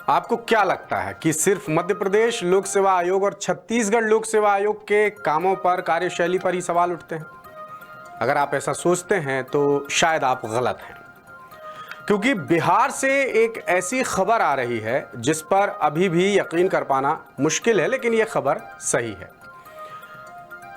आपको क्या लगता है कि सिर्फ मध्य प्रदेश लोक सेवा आयोग और छत्तीसगढ़ लोक सेवा आयोग के कामों पर, कार्यशैली पर ही सवाल उठते हैं? अगर आप ऐसा सोचते हैं तो शायद आप गलत हैं, क्योंकि बिहार से एक ऐसी खबर आ रही है जिस पर अभी भी यकीन कर पाना मुश्किल है, लेकिन यह खबर सही है।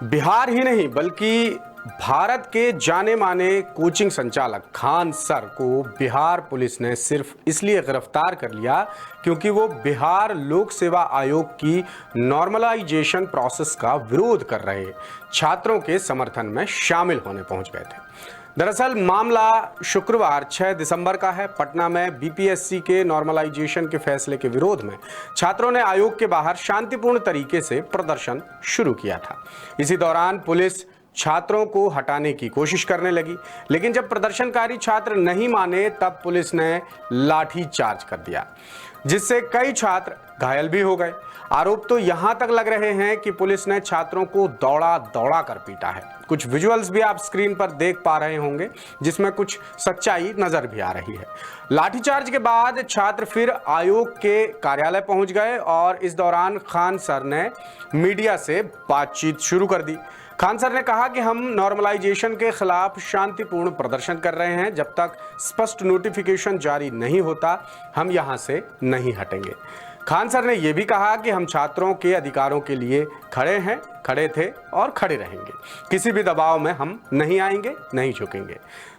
बिहार ही नहीं बल्कि भारत के जाने माने कोचिंग संचालक खान सर को बिहार पुलिस ने सिर्फ इसलिए गिरफ्तार कर लिया क्योंकि वो बिहार लोक सेवा आयोग की नॉर्मलाइजेशन प्रोसेस का विरोध कर रहे छात्रों के समर्थन में शामिल होने पहुंच गए थे। दरअसल मामला शुक्रवार 6 दिसंबर का है। पटना में बीपीएससी के नॉर्मलाइजेशन के फैसले के विरोध में छात्रों ने आयोग के बाहर शांतिपूर्ण तरीके से प्रदर्शन शुरू किया था। इसी दौरान पुलिस छात्रों को हटाने की कोशिश करने लगी, लेकिन जब प्रदर्शनकारी छात्र नहीं माने तब पुलिस ने लाठी चार्ज कर दिया, जिससे कई छात्र घायल भी हो गए। आरोप तो यहां तक लग रहे हैं कि पुलिस ने छात्रों को दौड़ा दौड़ा कर पीटा है। कुछ विजुअल्स भी आप स्क्रीन पर देख पा रहे होंगे जिसमें कुछ सच्चाई नजर भी आ रही है। लाठीचार्ज के बाद छात्र फिर आयोग के कार्यालय पहुंच गए और इस दौरान खान सर ने मीडिया से बातचीत शुरू कर दी। खान सर ने कहा कि हम नॉर्मलाइजेशन के खिलाफ शांतिपूर्ण प्रदर्शन कर रहे हैं। जब तक स्पष्ट नोटिफिकेशन जारी नहीं होता हम यहां से नहीं हटेंगे। खान सर ने यह भी कहा कि हम छात्रों के अधिकारों के लिए खड़े हैं, खड़े थे और खड़े रहेंगे। किसी भी दबाव में हम नहीं आएंगे, नहीं झुकेंगे।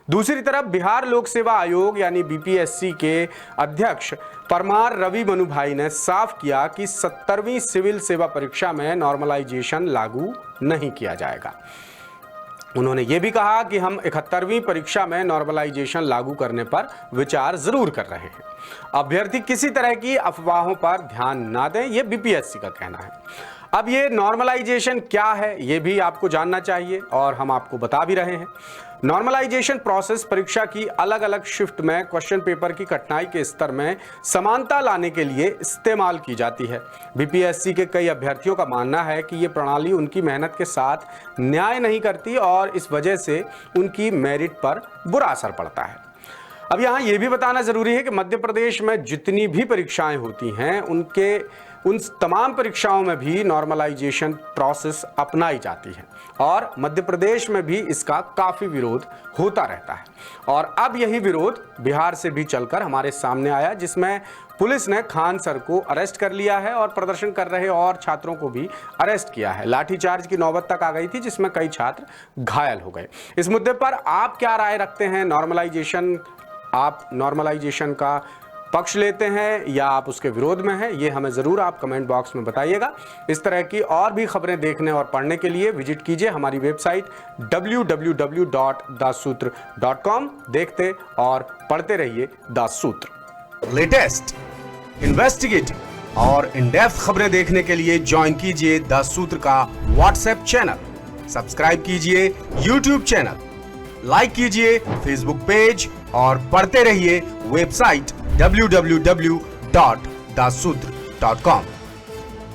दूसरी तरफ बिहार लोक सेवा आयोग यानी बीपीएससी के अध्यक्ष परमार रवि मनुभाई ने साफ किया कि 70वीं सिविल सेवा परीक्षा में नॉर्मलाइजेशन लागू नहीं किया जाएगा। उन्होंने ये भी कहा कि हम 71वीं परीक्षा में नॉर्मलाइजेशन लागू करने पर विचार जरूर कर रहे हैं। अभ्यर्थी किसी तरह की अफवाहों पर ध्यान ना दें, यह बीपीएससी का कहना है। अब ये नॉर्मलाइजेशन क्या है ये भी आपको जानना चाहिए और हम आपको बता भी रहे हैं। नॉर्मलाइजेशन प्रोसेस परीक्षा की अलग अलग शिफ्ट में क्वेश्चन पेपर की कठिनाई के स्तर में समानता लाने के लिए इस्तेमाल की जाती है। बीपीएससी के कई अभ्यर्थियों का मानना है कि ये प्रणाली उनकी मेहनत के साथ न्याय नहीं करती और इस वजह से उनकी मेरिट पर बुरा असर पड़ता है। अब यहाँ ये भी बताना जरूरी है कि मध्य प्रदेश में जितनी भी परीक्षाएं होती हैं उन तमाम परीक्षाओं में भी नॉर्मलाइजेशन प्रोसेस अपनाई जाती है और मध्य प्रदेश में भी इसका काफी विरोध होता रहता है। और अब यही विरोध बिहार से भी चलकर हमारे सामने आया, जिसमें पुलिस ने खान सर को अरेस्ट कर लिया है और प्रदर्शन कर रहे और छात्रों को भी अरेस्ट किया है। लाठीचार्ज की नौबत तक आ गई थी जिसमें कई छात्र घायल हो गए। इस मुद्दे पर आप क्या राय रखते हैं? आप नॉर्मलाइजेशन का पक्ष लेते हैं या आप उसके विरोध में हैं? ये हमें जरूर आप कमेंट बॉक्स में बताइएगा। इस तरह की और भी खबरें देखने और पढ़ने के लिए विजिट कीजिए हमारी वेबसाइट www.dassutra.com। देखते और पढ़ते रहिए दाससूत्र। लेटेस्ट, इन्वेस्टिगेटिव और इन डेप्थ खबरें देखने के लिए ज्वाइन कीजिए दाससूत्र का व्हाट्सएप चैनल, सब्सक्राइब कीजिए यूट्यूब चैनल, लाइक कीजिए फेसबुक पेज और पढ़ते रहिए वेबसाइट www.dassutra.com।